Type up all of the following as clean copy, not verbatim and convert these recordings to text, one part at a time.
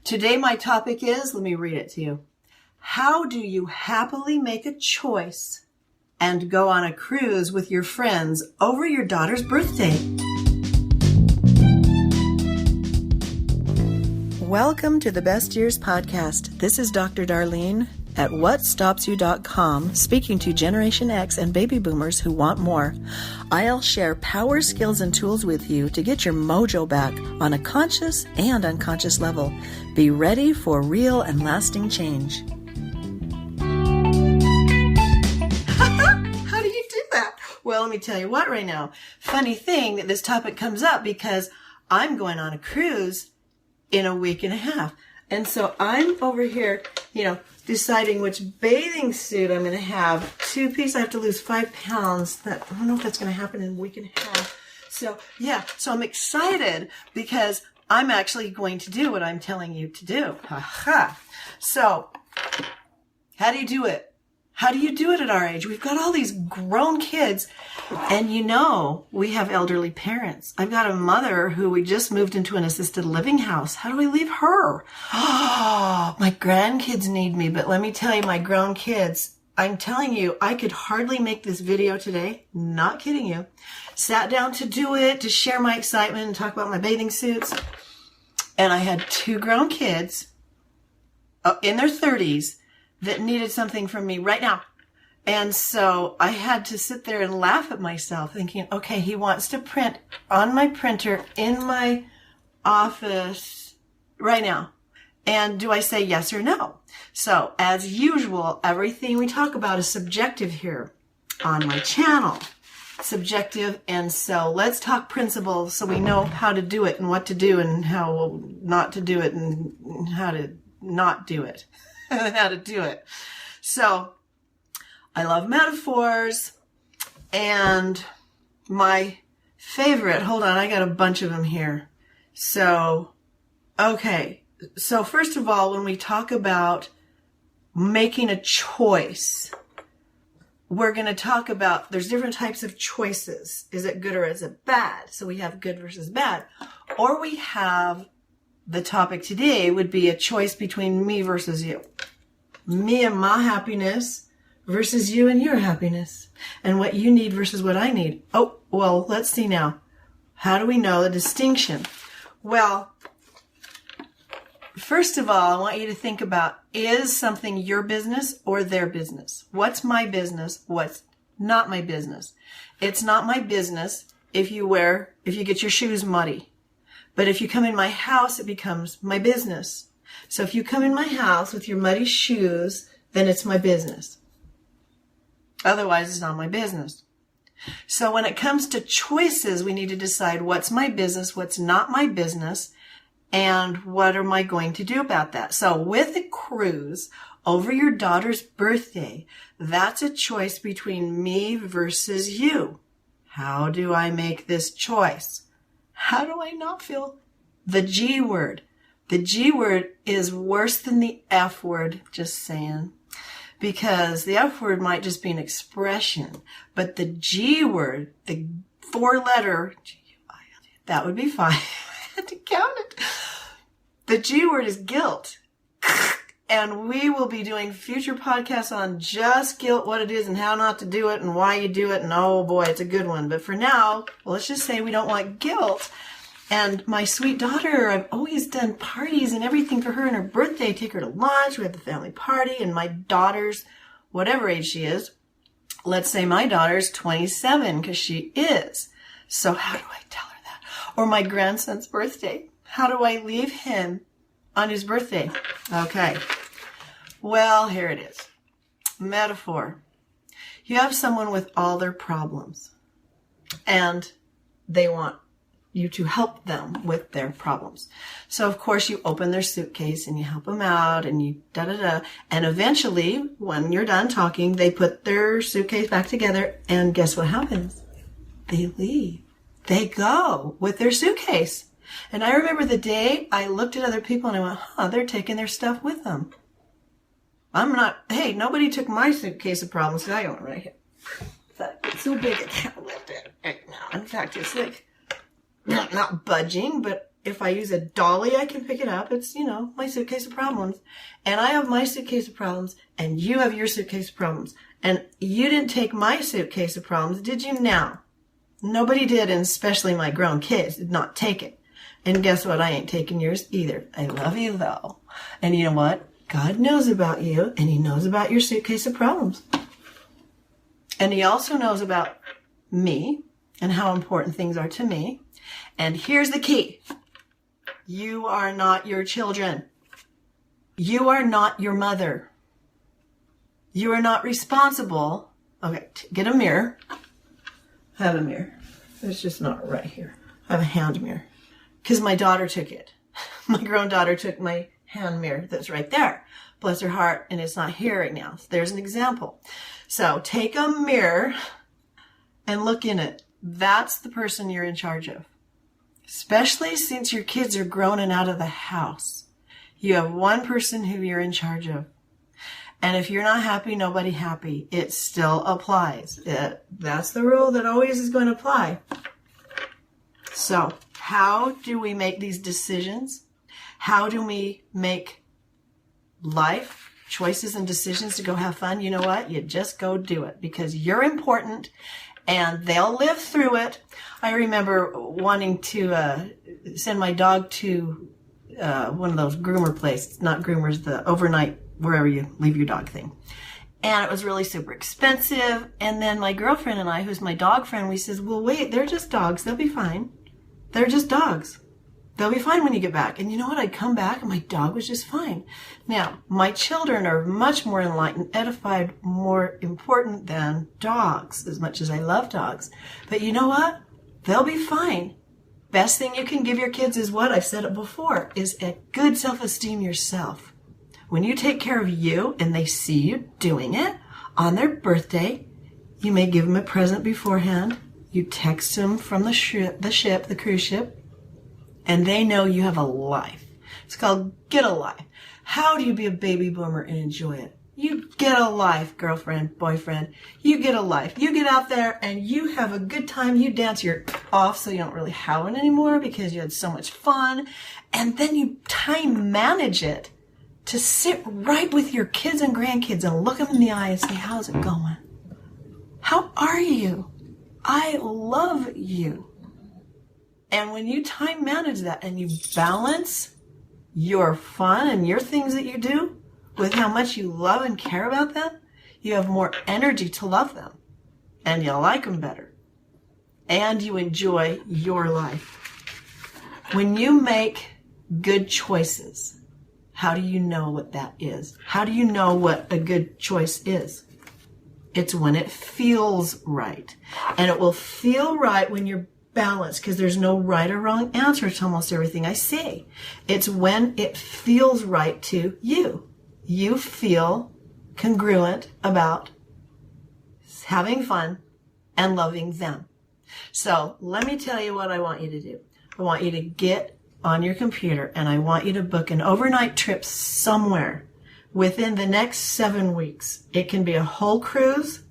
Today my topic is, let me read it to you. How do you happily make a choice and go on a cruise with your friends over your daughter's birthday? Welcome to the Best Years Podcast. This is Dr. Darlene at whatstopsyou.com, speaking to Generation X and baby boomers who want more. I'll share power, skills, and tools with you to get your mojo back on a conscious and unconscious level. Be ready for real and lasting change. How do you do that? Well, let me tell you what right now. Funny thing that this topic comes up because I'm going on a cruise in a week and a half. And so I'm over here, deciding which bathing suit I'm going to have. Two-piece, I have to lose 5 pounds. I don't know if that's going to happen in a week and a half. So I'm excited because I'm actually going to do what I'm telling you to do. Ha-ha. So, how do you do it? How do you do it at our age? We've got all these grown kids, and we have elderly parents. I've got a mother who we just moved into an assisted living house. How do we leave her? Oh, my grandkids need me, but let me tell you, my grown kids, I'm telling you, I could hardly make this video today. Not kidding you. Sat down to do it, to share my excitement and talk about my bathing suits. And I had 2 grown kids in their 30s that needed something from me right now. And so I had to sit there and laugh at myself thinking, okay, he wants to print on my printer in my office right now. And do I say yes or no? So as usual, everything we talk about is subjective here on my channel. Subjective. And so let's talk principles so we know how to do it and what to do and how not to do it and how to not do it. How to do it. So I love metaphors, and my favorite, hold on, I got a bunch of them here. So first of all, when we talk about making a choice, we're going to talk about there's different types of choices. Is it good or is it bad? So we have good versus bad. Or we have the topic today would be a choice between me versus you. Me and my happiness versus you and your happiness. And what you need versus what I need. Oh, well, let's see now. How do we know the distinction? Well, first of all, I want you to think about, is something your business or their business? What's my business? What's not my business? It's not my business if you get your shoes muddy. But if you come in my house, it becomes my business. So if you come in my house with your muddy shoes, then it's my business. Otherwise, it's not my business. So when it comes to choices, we need to decide what's my business, what's not my business, and what am I going to do about that? So with a cruise over your daughter's birthday, that's a choice between me versus you. How do I make this choice? How do I not feel the G word? The G word is worse than the F word, just saying. Because the F word might just be an expression. But the G word, the 4-letter, G-U-I-L-D, that would be fine. I had to count it. The G word is guilt. And we will be doing future podcasts on just guilt, what it is and how not to do it and why you do it. And oh boy, it's a good one. But for now, let's just say we don't want guilt. And my sweet daughter, I've always done parties and everything for her on her birthday. Take her to lunch. We have the family party. And my daughter's, whatever age she is, let's say my daughter's 27 because she is. So how do I tell her that? Or my grandson's birthday. How do I leave him on his birthday? Okay. Well, here it is. Metaphor. You have someone with all their problems, and they want you to help them with their problems. So, of course, you open their suitcase and you help them out and you da-da-da. And eventually, when you're done talking, they put their suitcase back together, and guess what happens? They leave. They go with their suitcase. And I remember the day I looked at other people and I went, they're taking their stuff with them. Nobody took my suitcase of problems. I got it right here. It's so big I can't lift it right now. In fact, it's like not budging, but if I use a dolly, I can pick it up. It's, my suitcase of problems. And I have my suitcase of problems, and you have your suitcase of problems. And you didn't take my suitcase of problems, did you now? Nobody did, and especially my grown kids did not take it. And guess what? I ain't taking yours either. I love you, though. And you know what? God knows about you, and he knows about your suitcase of problems. And he also knows about me and how important things are to me. And here's the key. You are not your children. You are not your mother. You are not responsible. Okay, get a mirror. I have a mirror. It's just not right here. I have a hand mirror. Because my daughter took it. My grown daughter took my hand mirror that's right there. Bless her heart, and it's not here right now. So there's an example. So take a mirror and look in it. That's the person you're in charge of. Especially since your kids are grown and out of the house. You have one person who you're in charge of. And if you're not happy, nobody happy. It still applies. That's the rule that always is going to apply. So, how do we make these decisions? How do we make life choices and decisions to go have fun? You know what? You just go do it because you're important and they'll live through it. I remember wanting to send my dog to one of those groomer places, not groomers, the overnight, wherever you leave your dog thing. And it was really super expensive. And then my girlfriend and I, who's my dog friend, we says, well, wait, they're just dogs. They'll be fine. They're just dogs. They'll be fine when you get back. And you know what? I'd come back and my dog was just fine. Now, my children are much more enlightened, edified, more important than dogs, as much as I love dogs. But you know what? They'll be fine. Best thing you can give your kids is what? I've said it before, is a good self-esteem yourself. When you take care of you and they see you doing it on their birthday, you may give them a present beforehand. You text them from the cruise ship, and they know you have a life. It's called get a life. How do you be a baby boomer and enjoy it? You get a life, girlfriend, boyfriend. You get a life. You get out there and you have a good time. You dance your off so you don't really have it anymore because you had so much fun. And then you time manage it to sit right with your kids and grandkids and look them in the eye and say, how's it going? How are you? I love you. And when you time manage that and you balance your fun and your things that you do with how much you love and care about them, you have more energy to love them. And you like them better. And you enjoy your life. When you make good choices, how do you know what that is? How do you know what a good choice is? It's when it feels right. And it will feel right when you're balanced, because there's no right or wrong answer to almost everything I say. It's when it feels right to you. You feel congruent about having fun and loving them. So let me tell you what I want you to do. I want you to get on your computer and I want you to book an overnight trip somewhere within the next 7 weeks. It can be a whole cruise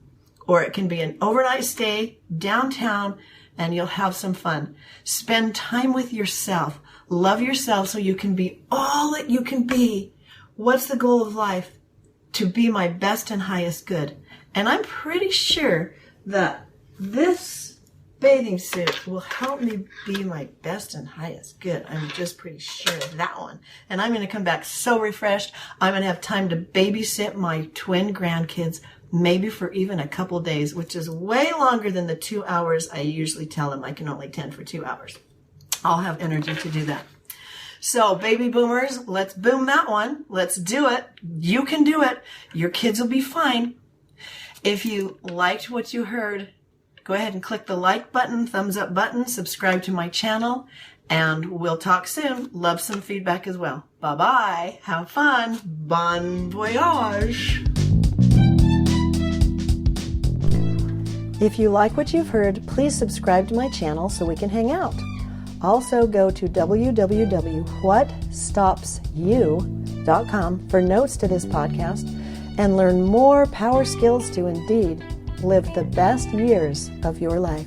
or it can be an overnight stay downtown and you'll have some fun. Spend time with yourself. Love yourself so you can be all that you can be. What's the goal of life? To be my best and highest good. And I'm pretty sure that this bathing suit will help me be my best and highest good. I'm just pretty sure of that one. And I'm going to come back so refreshed. I'm going to have time to babysit my twin grandkids, maybe for even a couple days, which is way longer than the 2 hours I usually tell them I can only tend for 2 hours. I'll have energy to do that. So, baby boomers, let's boom that one. Let's do it. You can do it. Your kids will be fine. If you liked what you heard, go ahead and click the like button, thumbs up button, subscribe to my channel, and we'll talk soon. Love some feedback as well. Bye-bye. Have fun. Bon voyage. If you like what you've heard, please subscribe to my channel so we can hang out. Also, go to www.whatstopsyou.com for notes to this podcast and learn more power skills to indeed live the best years of your life.